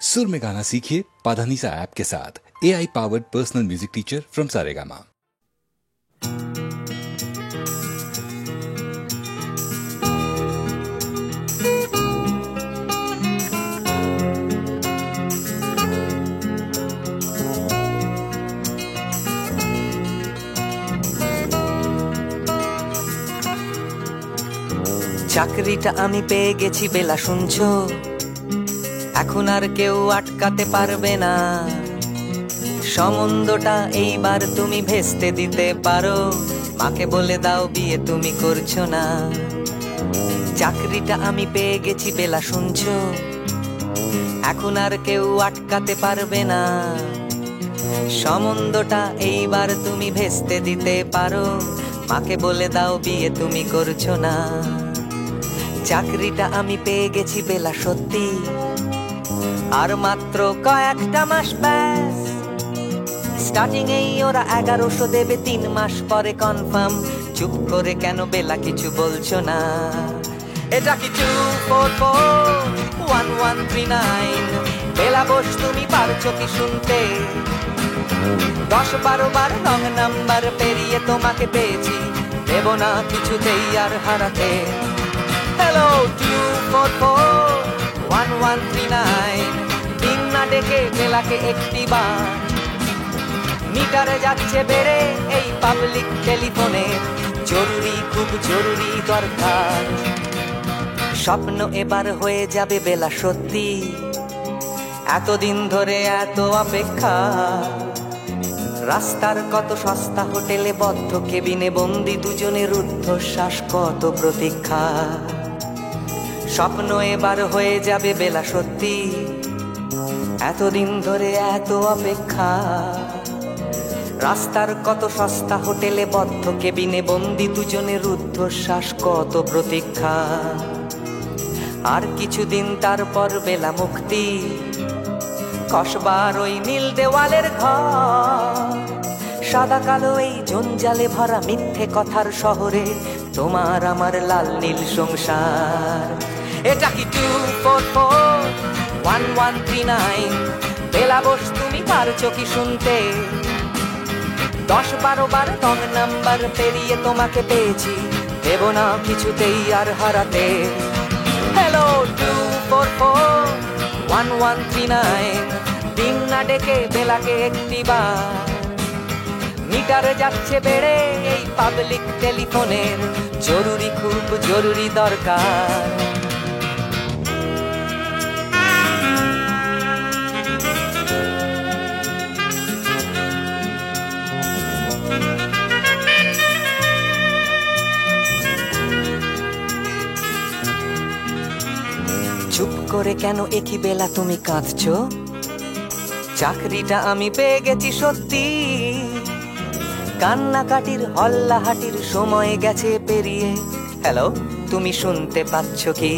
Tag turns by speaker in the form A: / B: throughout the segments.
A: सुर में गाना सीखिए पाधानीसा ऐप के साथ। AI powered personal music teacher from Saregama.
B: চাকরিটা আমি পেয়ে গেছি বেলা শুনছো, এখন আর কেউ আটকাতে পারবে না। সম্বন্ধটা এইবার তুমি ভেস্তে দিতে পারো, মাকে বলে দাও বিয়ে তুমি করছো না। চাকরিটা আমি পেয়ে গেছি বেলা শুনছো, এখন আর কেউ আটকাতে পারবে না। সম্বন্ধটা এইবার তুমি ভেস্তে দিতে পারো, মাকে বলে দাও বিয়ে তুমি করছো না। চাকরিটা আমি পেয়ে গেছি বেলা সত্যি, আর মাত্র কয়েকটা মাস ব্যাস। স্টার্টিং এই ওরা 1100 দেবে, 3 মাস পরে কনফার্ম। চুপ করে কেন বেলা কিছু বলছো না? এটা কি 2441139? বেলা বস তুমি পারছো কি শুনতে? 10-12 বার রং নাম্বার পেরিয়ে তোমাকে পেয়েছি, দেব না কিছুতেই আর হারাতে। হ্যালো 2441139, দিন না ডেকে বেলাকে একটিবার। মিটারে যাচ্ছে বেড়ে এই পাবলিক টেলিফোনে, জরুরি খুব জরুরি দরকার। স্বপ্ন এবার হয়ে যাবে বেলা সত্যি, এতদিন ধরে এত অপেক্ষা। রাস্তার কত সস্তা হোটেলে বদ্ধ কেবিনে বন্দি দুজনের রুদ্ধশ্বাস, কত প্রতীক্ষা। স্বপ্ন এবার হয়ে যাবে বেলা সত্যি, এতদিন ধরে এত অপেক্ষা। রাস্তার কত সস্তা হোটেলে বদ্ধ কেবিনে বন্দি দুজনের রুদ্ধশ্বাস, কত প্রতীক্ষা। আর কিছুদিন তারপর বেলা মুক্তি, কসবার ওই নীল দেওয়ালের ঘর। সাদা কালো এই জঞ্জালে ভরা মিথ্যে কথার শহরে তোমার আমার লাল নীল সংসার। এটা কি 2441139? বেলা বস তুমি পারছো কি শুনতে? 10-12 বার রং নাম্বার পেরিয়ে তোমাকে পেয়েছি, দেব না কিছুতেই আর হারাতে। হ্যালো 2441139, দিন না ডেকে বেলাকে একটিবার। মিটারে যাচ্ছে বেড়ে এই পাবলিক টেলিফোনের, জরুরি খুব জরুরি দরকার। চুপ করে কেন একই বেলা তুমি কাঁদছো? চাকরিটা আমি পেয়ে গেছি সত্যি, কান্নাকাটির হল্লাহাটির সময় গেছে পেরিয়ে। হ্যালো তুমি শুনতে পাচ্ছ কি?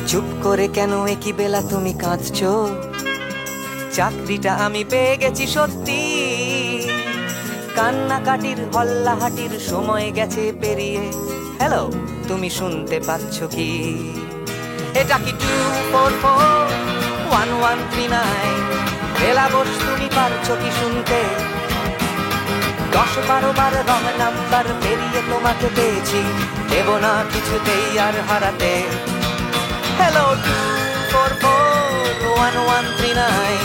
B: চুপ করে কেন একই বেলা তুমি কাঁদছো? চাকরিটা আমি পেয়ে গেছি সত্যি, কান্নাকাটির হল্লাহাটির সময় গেছে পেরিয়ে। হ্যালো তুমি শুনতে পাচ্ছ কি? এটা কি 2441139? বেলা বস তুমি পারছো কি শুনতে? 10-12 বার রং নাম্বার পেরিয়ে তোমাকে পেয়েছি, দেব না কিছুতেই আর হারাতে। হ্যালো 2441139,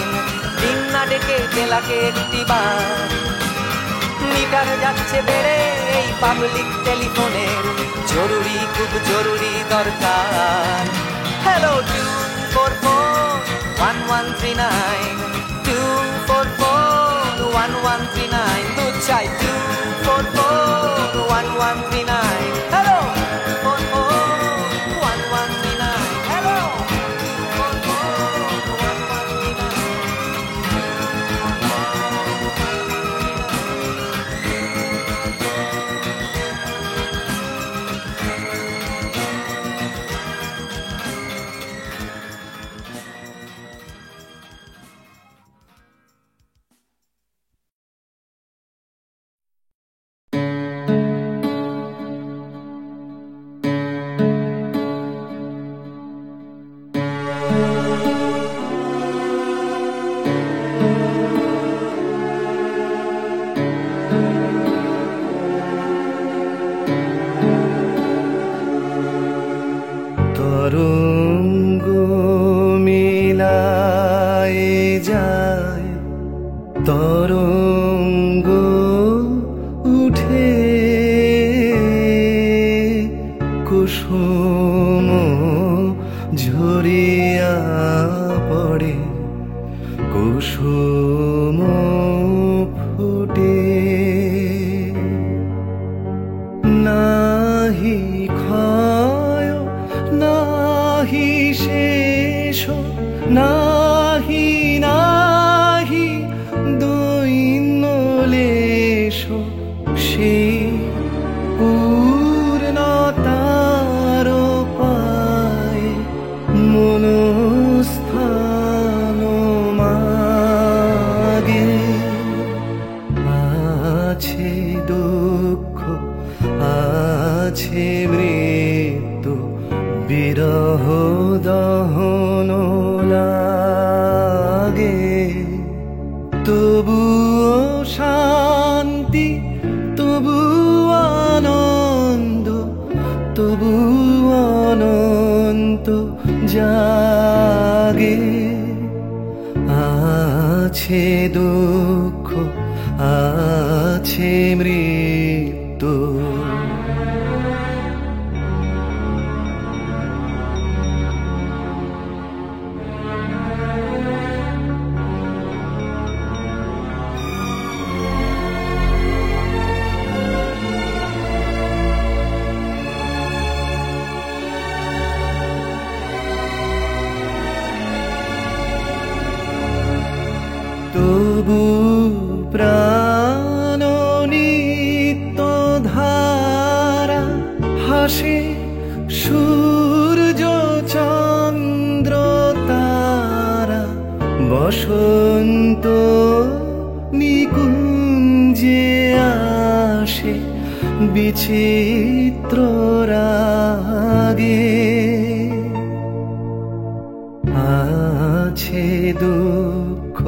B: দিন না ডেকে বেলাকে একটিবার। মিটার যাচ্ছে বেড়ে এই পাবলিক টেলিফোনের, জরুরি খুব জরুরি দরকার। হ্যালো 2441139, 2441139, দু চাই 2441139। Hello 2441139, hello 2441139।
C: নাহি নাহি দৈন্যলেশ সেই পূর্ণতার পায় মনস্থান মাগে। আছে দুঃখ আছে মৃত্যু বিরহ দহন লাগে, তবুও শান্তি তবু আনন্দ তবু অনন্ত জাগে। আছে দুঃখ আছে মৃত্যু। তবু প্রাণ নিত্য ধারা হাসে সূর্য চন্দ্র তারা। বসন্ত নিকুঞ্জে আসে বিচিত্র রাগে। আছে দুঃখ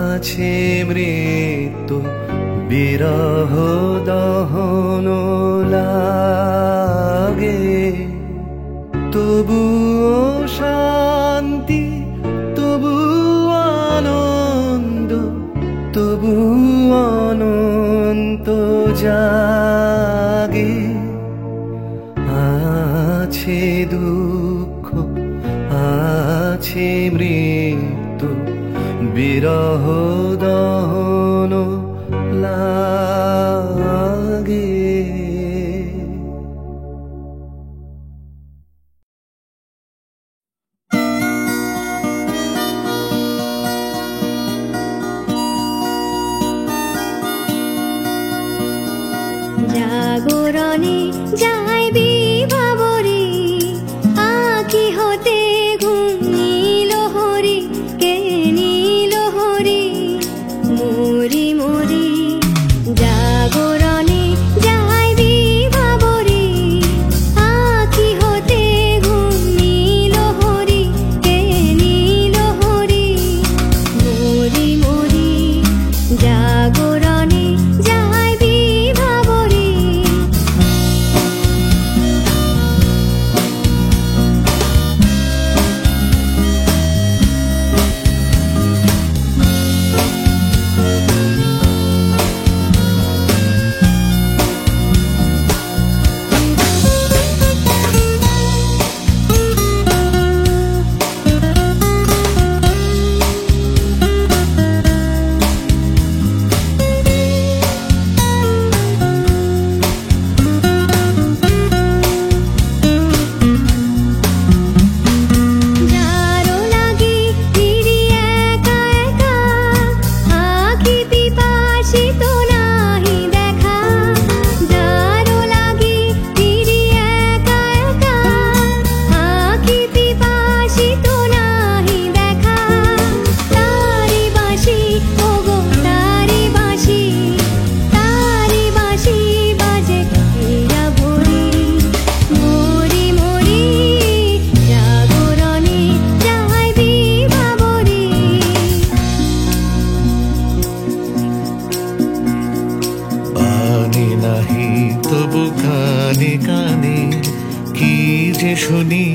C: আছে মৃত্যু বিরহ দহন লাগে, তবুও শান্তি তবু আনন্দ তবু অনন্ত জাগে। আছে দুঃখ আছে মৃত্যু বিরহ দহন লাগে।
D: জাগরণে যাই বিভাবরে আঁখি হতে ঘুম নীল হরি কে নীল হরি মরি মরি। জাগরণে যাই বিভাবরে আঁখি হতে ঘুম নীল হরি কে নীল হরি মরি মরি। জাগরণে যাই বিভাবরে
C: শুনি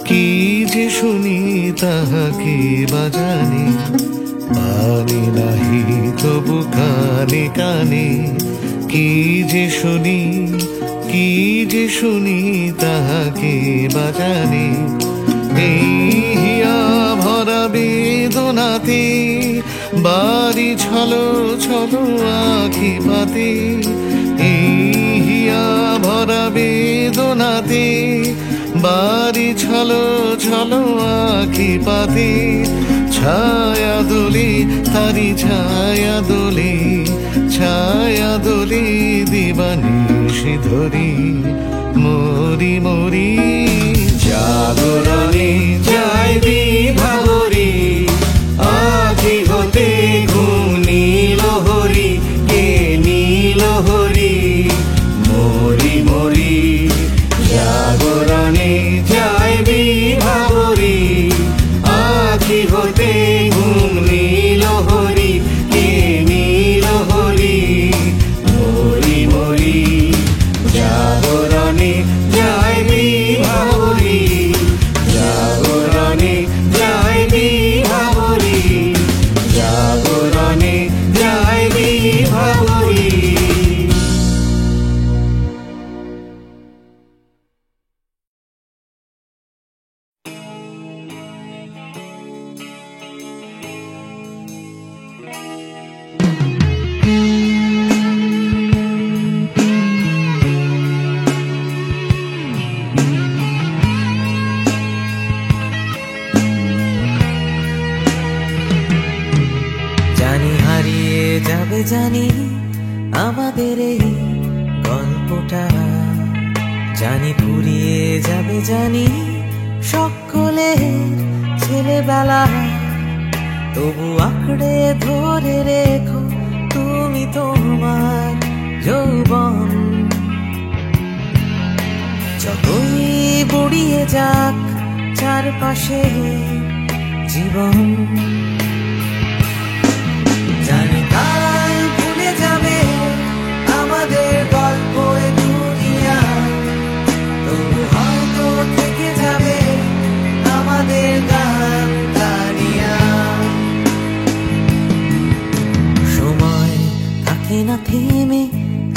C: কি যে শুনি তাহাকে বাজানে পানি নাহি তবু কানে কানে কি যে শুনি কি যে শুনি তাহাকে বাজানে এই হিয়া ভরা বেদনাতে বাড়ি ছলো ছলো আখি পাতে এই হিয়া ভরা বেদনাতে বাড়ি ছলো ছলো আঁকি পাতি ছায়া দোলি তারি ছায়া দোলি দিবানিশি ধরি মরি মরি জাগরণে যাই বিভাবরী আখি হতে ঘুম নীলহরি কে নীলহরি মরি মরি জাগরণে যাই বিভাবরী আখি হতে ঘুম নীলহরি কে নীলহরি মরি মরি জাগরণে যাই বিভাবরী জাগরণে যাই বিভাবরী জাগরণে যাই বিভাবরী।
B: জানি হারিয়ে যাবে জানি আমাদের এই গল্পটা, জানি ফুরিয়ে যাবে জানি সকলের ছেলেবেলা, তবু আঁকড়ে ধরে রেখো তুমি তোমার যৌবন। যতই বুড়িয়ে যাক চারপাশে জীবন, জানি কাল ভুলে যাবে আমাদের গল্প এ দুনিয়া, তবু হয়তো থেকে যাবে আমাদের গান গানিয়া। সময় থাকে না থেমে,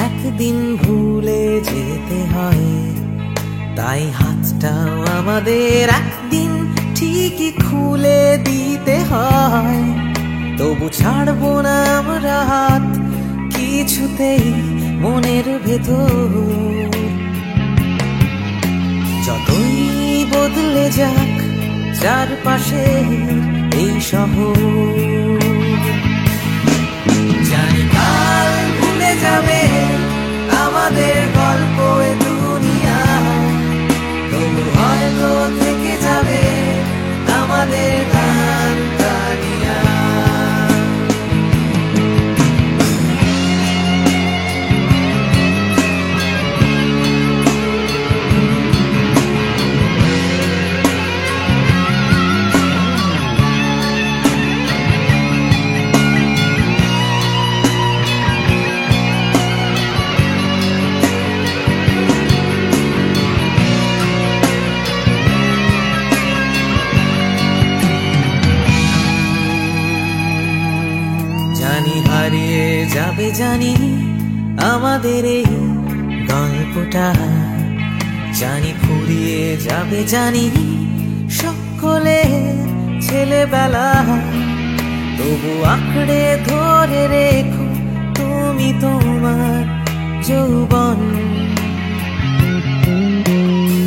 B: একদিন ভুলে যেতে হয়, তাই হাতটাও আমাদের একদিন ঠিকই খুলে দিতে হয়। তবু ছাড়বো না আমরা হাত কিছুতেই মনের ভেতর, যতই বদলে যাক চারপাশে এই শহর। জানি কাল ভুলে যাবে আমাদের গল্প এ দুনিয়া, তবু হয়তো থেকে যাবে আমাদের গান গানিয়া। জানি হারিয়ে যাবে জানি আমাদের এই গল্পটা, জানি ফুরিয়ে যাবে জানি সকলের ছেলেবেলা, তবু আঁকড়ে ধরে রেখো তুমি তোমার যৌবন।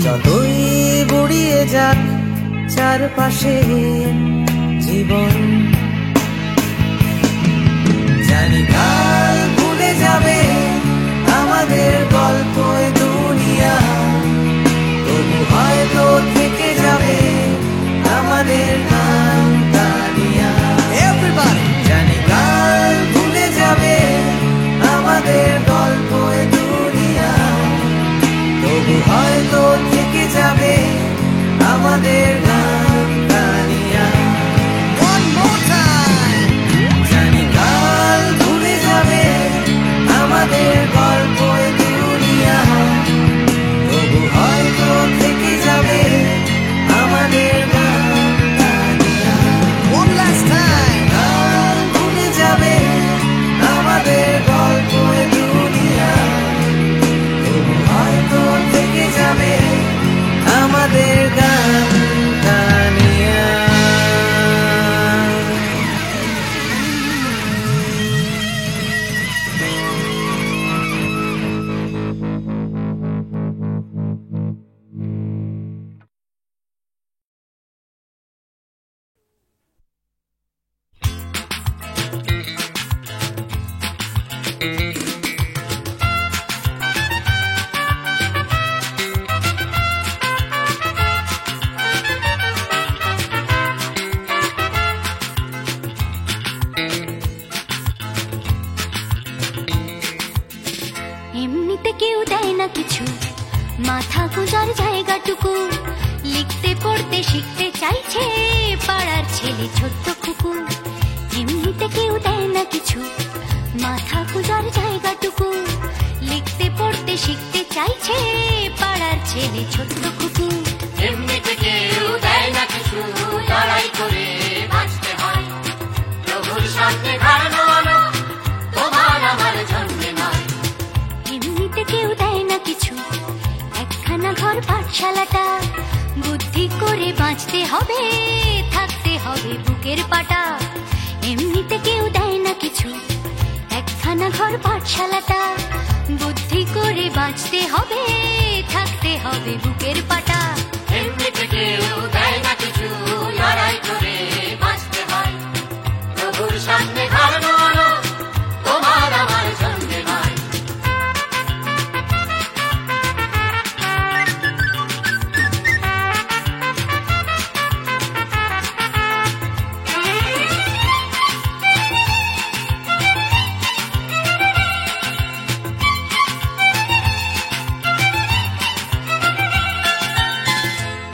B: যতই বুড়িয়ে যাক চারপাশে জীবন, জানি কাল ভুলে যাবে আমাদের গল্প এ দুনিয়া, তবু হয়তো থেকে যাবে আমাদের গান গানিয়া। জানি কাল ভুলে যাবে আমাদের গল্প এ দুনিয়া, তবু হয়তো থেকে যাবে আমাদের গান গানিয়া। জানি কাল ভুলে যাবে আমাদের গল্প এ দুনিয়া, তবু হয়তো থেকে যাবে আমাদের গান গানিয়া।
D: খোঁজার জায়গাটুকু, লিখতে পড়তে শিখতে চাইছে পাড়ার ছেলে ছোট্ট কুকুর। এমনিতে কেউ দেয় না কিছু, মাথা খোঁজার জায়গাটুকু, লিখতে পড়তে শিখতে চাইছে পাড়ার ছেলে ছোট্ট কুকুর।
E: এমনিতে কেউ দেয় না কিছু, লড়াই করে বাঁচতে হয়। প্রভুর সামনে ঘর নোয়ানো তোমার আমার জন্মে নয়।
D: এমনিতে কেউ দেয় না কিছু, একখানা ঘর পাঠশালাটা, বুদ্ধি করে বাঁচতে হবে, থাকতে হবে বুকের পাটা। এমনিতে কেউ দেয় না কিছু, একখানা ঘর পাঠশালাটা, বুদ্ধি করে বাঁচতে হবে, থাকতে হবে বুকের পাটা।
E: এমনিতে কেউ দেয় না কিছু, লড়াই করে বাঁচতে হয়। প্রভুর সামনে ঘর নোয়ানো তোমার আমার জন্মে নয়।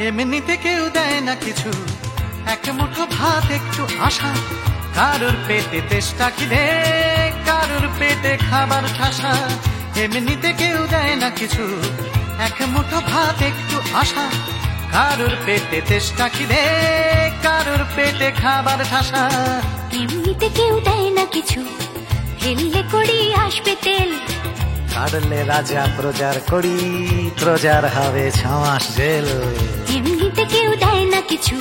C: এমনিতে কেউ দেয় না কিছু, এক মুঠো ভাত একটু আশা, কারোর পেটে তেষ্টা খিদে, কারোর পেটে খাবার ঠাসা। এমনিতে কেউ দেয় না কিছু, এক মুঠো ভাত একটু আশা, কারোর পেটে তেষ্টা খিদে, কারোর পেটে খাবার ঠাসা।
D: এমনিতে কেউ দেয় না কিছু, ফেললে করি আসবে তেল,
C: কাটলে রাজা প্রজার করি, প্রজার হবে 6 মাস জেল।
D: এমনিতে কেউ দেয় না কিছু,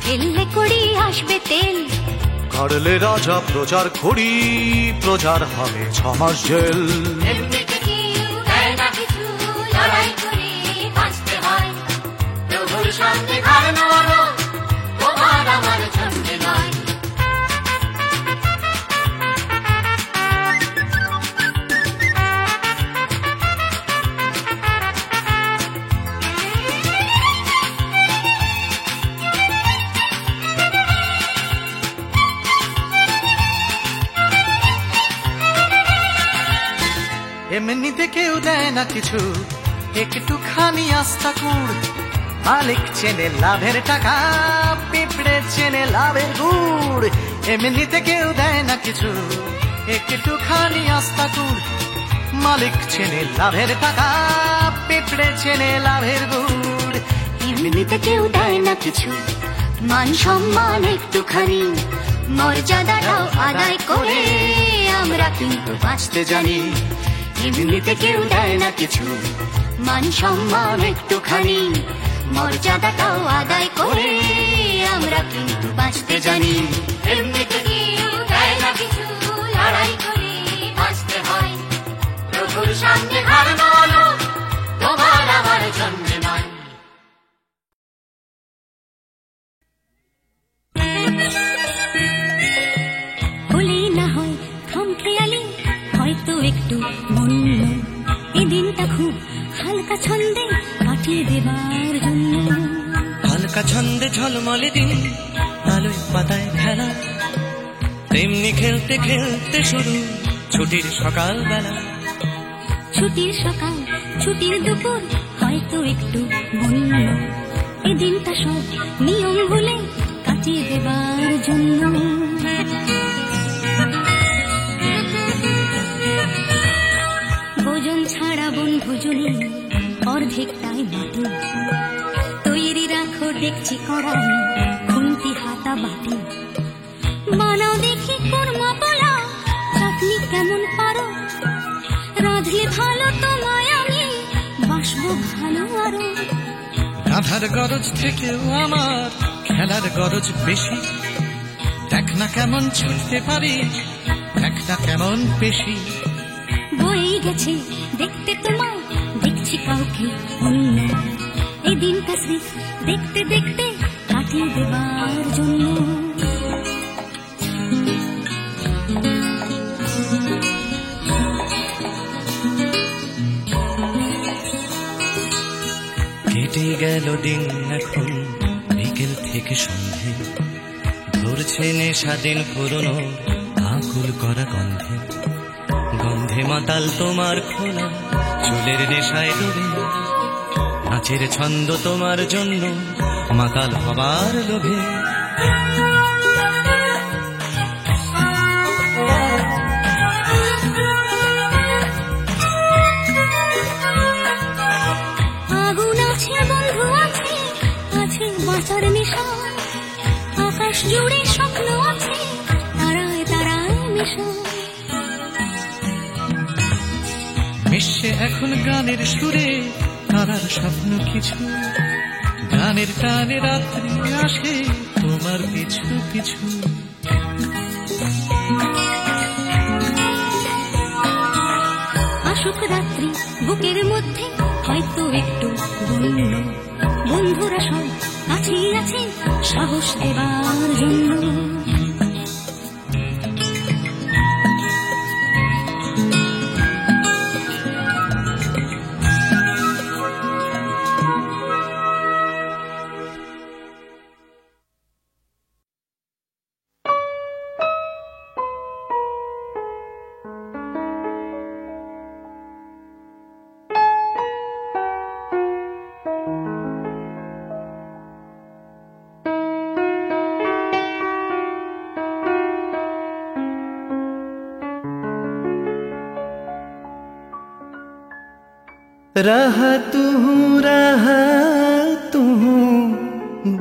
D: ফেললে করি আসবে তেল,
C: কাটলে রাজা প্রজার করি, প্রজার হবে 6 মাস জেল।
E: এমনিতে কেউ দেয় না কিছু, লড়াই করে বাঁচতে হয়। প্রভুর সামনে ঘর নোয়ানো তোমার আমার জন্মে নয়।
C: এমনিতে কেউ দেয় না কিছু, একটুখানি আস্থা কুড়, মালিক চেনে লাভের টাকা, পিঁপড়ে চেনে লাভের গুড়। এমনিতে কেউ দেয় না কিছু, একটুখানি আস্থা কুড়, মালিক চেনে লাভের টাকা, পিঁপড়ে চেনে লাভের গুড়।
D: এমনিতে কেউ দেয় না কিছু, মান সম্মান একটুখানি, মর্যাদাটাও আদায় করে আমরা কিন্তু বাঁচতে জানি। এমনিতে কেউ দেয় না কিছু, মান সম্মান একটুখানি, মর্যাদাটাও আদায় করে আমরা কিন্তু বাঁচতে জানি।
E: এমনিতে কেউ দেয় না কিছু, লড়াই করে বাঁচতে হয়। প্রভুর সামনে ঘর নোয়ানো তোমার আমার জন্মে নয়।
D: হলেই না হয় খামখেয়ালি, হয়তো একটু বন্য, এই দিনটা খুব হালকা ছন্দে কাটিয়ে দেবার জন্য।
F: হালকা ছন্দে ঝলমলে দিন, আলোয় পাতায় খেলা, তেমনি খেলতে খেলতে শুরু ছুটির সকাল বেলা।
D: ছুটির সকাল, ছুটির দুপুর, হয়তো একটু বন্য, এই দিনটা সব নিয়ম ভুলে কাটিয়ে দেবার জন্য। ভোজন ছাড়া বনভোজনে অর্ধেকটাই মাটি, তৈরি রাখো দেখছি কড়াই, খুন্তি হাতা বাটি, বানাও দেখি কোরমা পোলা, চাটনি কেমন পারো, রাঁধলে ভালো তোমায় আমি বাসবো ভালো আরো।
F: রাধার গরজ থেকেও আমার খেলার গরজ বেশি, দেখ না কেমন ছুটতে পারি, দেখ না কেমন পেশি।
D: বই গেছে দেখতে তোমায়, দেখছি কাউকে অন্য, এই দিনটা স্মৃত দেখতে দেখতে কাটিয়ে দেবার জন্য।
F: কেটে গেল দিন এখন বিকেল থেকে সন্ধে, ধরছে নেশা দিন পুরনো আকুল করা গন্ধে। গন্ধে মাতাল তোমার খোলা চুলের নেশায় ডুবে, নাচের ছন্দ তোমার জন্য মাতাল হবার লোভে।
D: আগুন আছে, বন্ধু আছে, আছে বাঁচার নেশা, আকাশ জুড়ে স্বপ্ন আছে, তারায় তারায় নেশা।
F: মিশছে এখন গানের সুরে তারার স্বপ্ন কিছু, গানের টানে রাত্রি আসে তোমার পিছু পিছু।
D: আসুক রাত্রি বুকের মধ্যে হয়তো একটু বন্য, বন্ধুরা সব কাছেই আছে সাহস দেবার জন্য।
C: रहा तू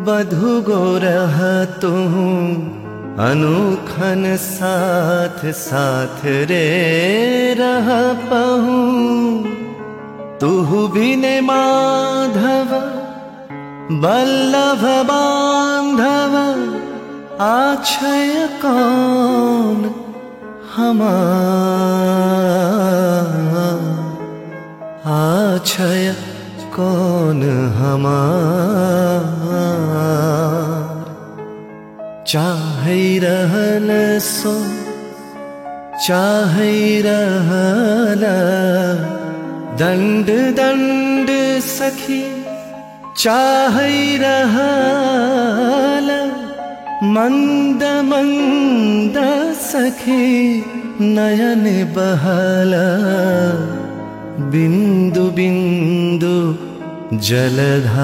C: बधु गो रहा तू अनुखन साथ साथ रे रहा पहू तू बिने माधव बल्लभ बांधव आछय कौन हमार, आछय कौन हमार। चाहे रहल सो चाहे रहल दंड दंड सखी, चाहे रहल मंद मंद सखी नयन बहला बिंदु बिंदु जलधार।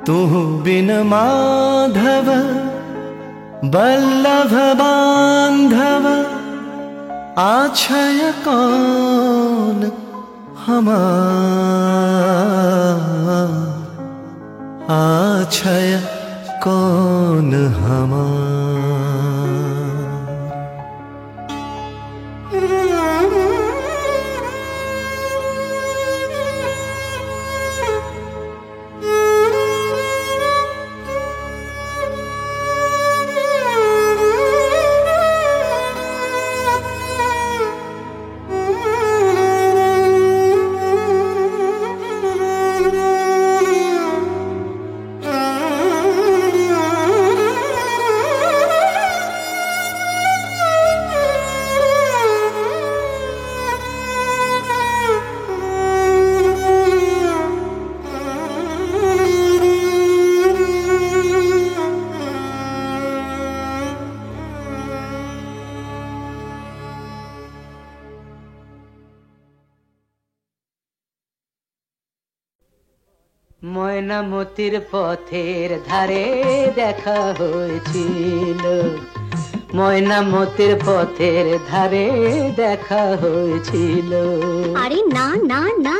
C: तू बिन माधव बल्लभ बांधव आछय कौन हमार, आछय कौन हमार।
B: ময়নামতির পথের ধারে দেখা হয়েছিল, ময়নামতির পথের ধারে দেখা হয়েছিল।
D: আরে না না না,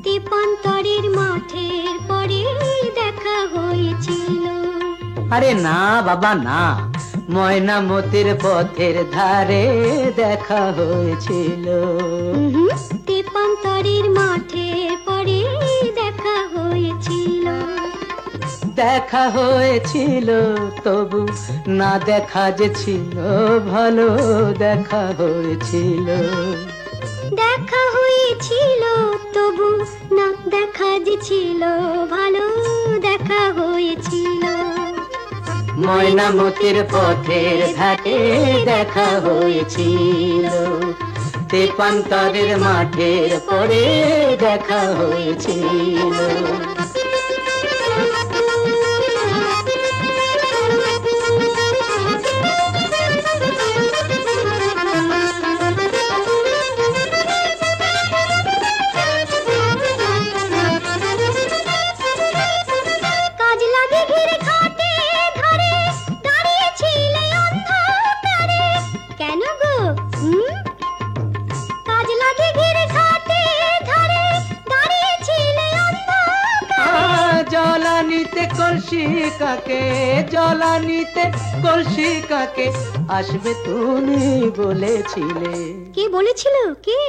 D: তেপান্তরের মাঠের পরে দেখা হয়েছিল।
B: আরে না বাবা না, ময়নামতির পথের ধারে দেখা হয়েছিল।
D: তেপান্তরের মাঠের পরে দেখা হয়েছিল।
B: দেখা হয়েছিল তবু না দেখা যে ছিল ভালো, দেখা হয়েছিল।
D: দেখা হয়েছিল তবু না দেখা যে ছিল ভালো, দেখা হয়েছিল।
B: ময়নামতির পথের ঘাটে দেখা হয়েছিল, তেপান্তরের মাঠের পরে দেখা হয়েছিল।
C: জলানিতে কলসি কাকে, জলানিতে কলসি কাকে আসবে তুমি বলেছিলে।
D: কে বলেছিল? কে?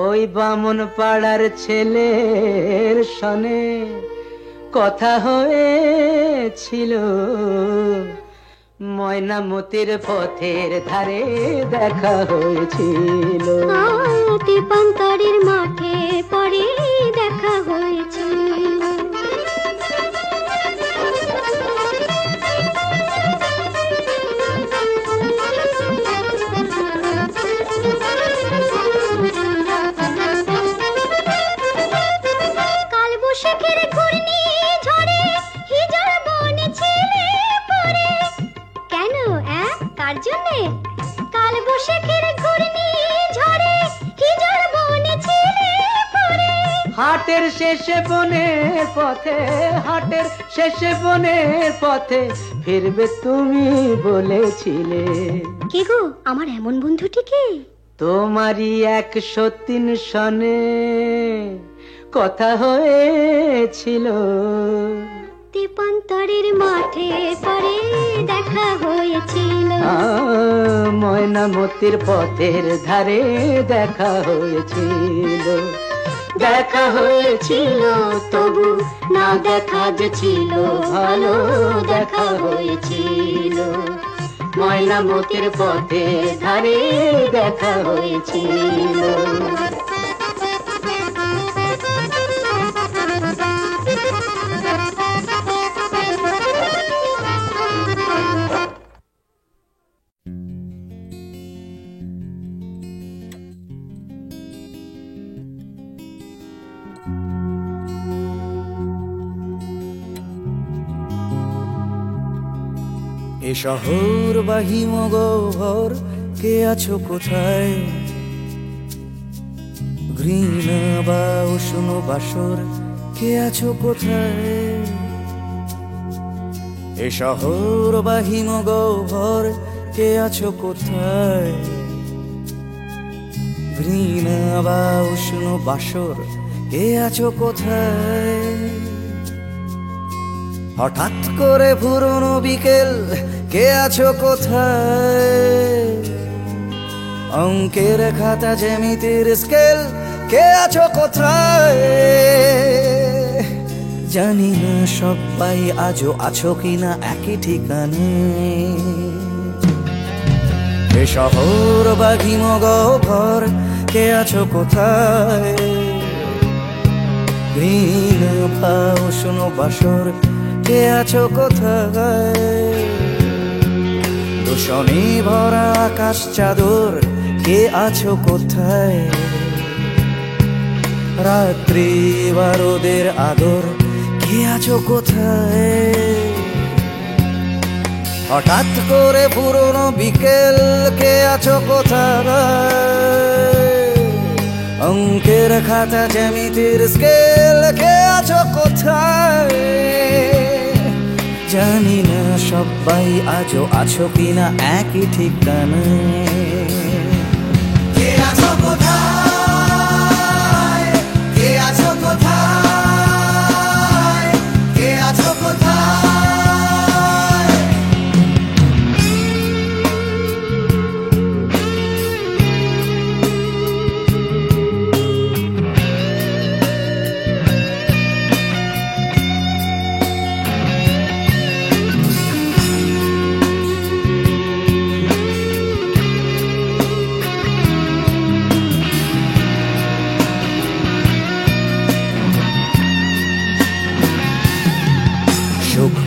C: ওই বামন পাড়ার ছেলের সনে কথা হয়েছিল, ময়নামতির পথের ধারে দেখা হয়েছিল।
D: তেপান্তরের মাঠে পরে দেখা হয়েছিল। কালবৈশাখের ঘূর্ণি ঝড়ে হিজড় বনে ছেলে পড়ে। কেন? কার জন্যে? কালবৈশাখের ঘূর্ণি ঝড়ে হিজড় বনে ছেলে পড়ে।
C: হাটের শেষে বনের পথে, হাটের শেষে বনের পথে ফিরবে তুমি বলেছিলে।
D: কে গো আমার এমন বন্ধুটিকে?
C: তোমারই 103 সনে কথা হয়েছিল।
D: তেপান্তরের মাঠে পরে দেখা হয়েছিল।
C: ময়নামতির পথের ধারে দেখা হয়েছিল। দেখা হয়েছিল তবু না দেখা যে ছিল ভালো, দেখা হয়েছিল। ময়নামতির পথের ধারে দেখা হয়েছিল।
G: এ শহর বা হিমগহর কে আছো কোথায়? ঘৃণা বা উষ্ণ বাসর কে আছো কোথায়? এ শহর বা হিমগহর কে আছো কোথায়? ঘৃণা বা উষ্ণ বাসর কে আছো কোথায়? হঠাৎ করে পুরনো বিকেল কে আছো কোথায়? অঙ্কের খাতা জ্যামিতির স্কেল কে আছো কোথায়? জানি না সবাই আজও আছো কিনা একই ঠিকানে। এ শহর বা হিমগহর কে আছো কোথায়? ঘৃণা বা উষ্ণ বাসর কে আছো কোথায়? দূষণে ভরা আকাশ চাদর কে আছো কোথায়? রাত্রি বা রোদের আদর কে আছো কোথায়? হঠাৎ করে পুরনো বিকেল কে আছো কোথায়? অঙ্কের খাতা জ্যামিতির স্কেল কে আছো কোথায়? জানি না সবাই আজও আছো কিনা একই ঠিকানায়। কে আছো কোথায়? কে আছো কোথায়? কে আছো কোথায়?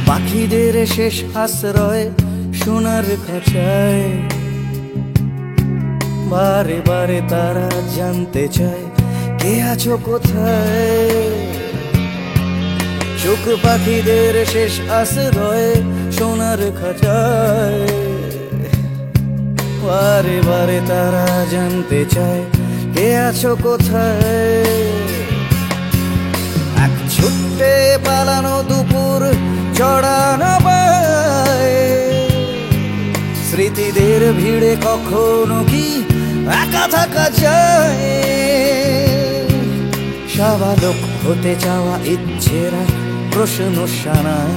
G: পাখিদের শেষ আশ্রয় সোনার খাঁচায় বারে বারে তারা জানতে চায় কে আছো কোথায়? চোখ পাখিদের শেষ আশ্রয় সোনার খাঁচায় বারে বারে তারা জানতে চায় কে আছো কোথায়? এক ছুটে পালানো দুপুর জড়ানো পায় স্মৃতিদের ভিড়ে কখনো কি একা থাকা যায়? স্বাভাবিক হতে চাওয়া ইচ্ছেরা প্রশ্ন শানায়।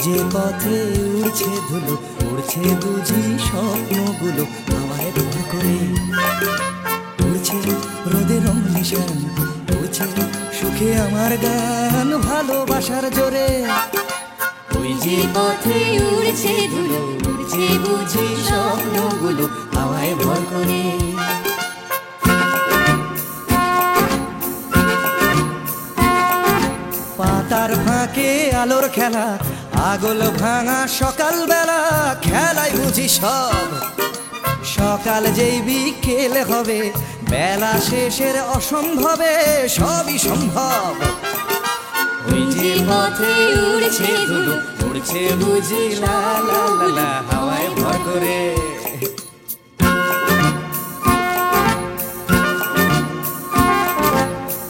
G: যে পথে উড়ছে ধুলো, উড়ছে বুঝি স্বপ্নগুলো হাওয়ায় ভর করে, উড়ছে রোদের রং নিশান, উড়ছে সুখে আমার গান ভালোবাসার জোরে। ওই যে পথে উড়ছে ধুলো, উড়ছে বুঝি স্বপ্নগুলো হাওয়ায় ভর করে। পাতার ফাঁকে আলোর খেলা, আগল ভাঙা সকাল বেলা, খেলায় বুঝি সব। সকাল যেই বিকেল হবে, বেলা শেষের অসম্ভবে সবই সম্ভব। ওই যে পথে উড়ছে ধুলো, উড়ছে বুঝি লা লা লা লা হাওয়ায় ভর করে।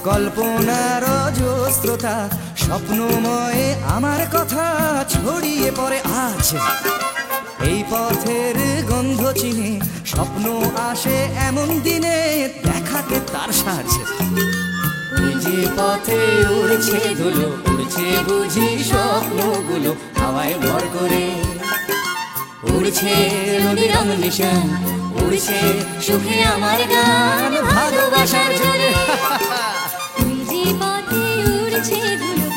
G: কল্পনার অজস্রতা স্বপ্নময় আমার কথা ছড়িয়ে পড়ে আজ। এই পথের গন্ধ চিনে স্বপ্ন আসে এমন দিনে, দেখাতে তার সাজ। ওই যে পথে উড়ছে ধুলো, উড়ছে বুঝি স্বপ্নগুলো হাওয়ায় ভর করে। উড়ছে নদীর রং নিশান, উড়ছে সুখে আমার গান ভালোবাসার জোরে।
D: ওই যে পথে উড়ছে ধুলো,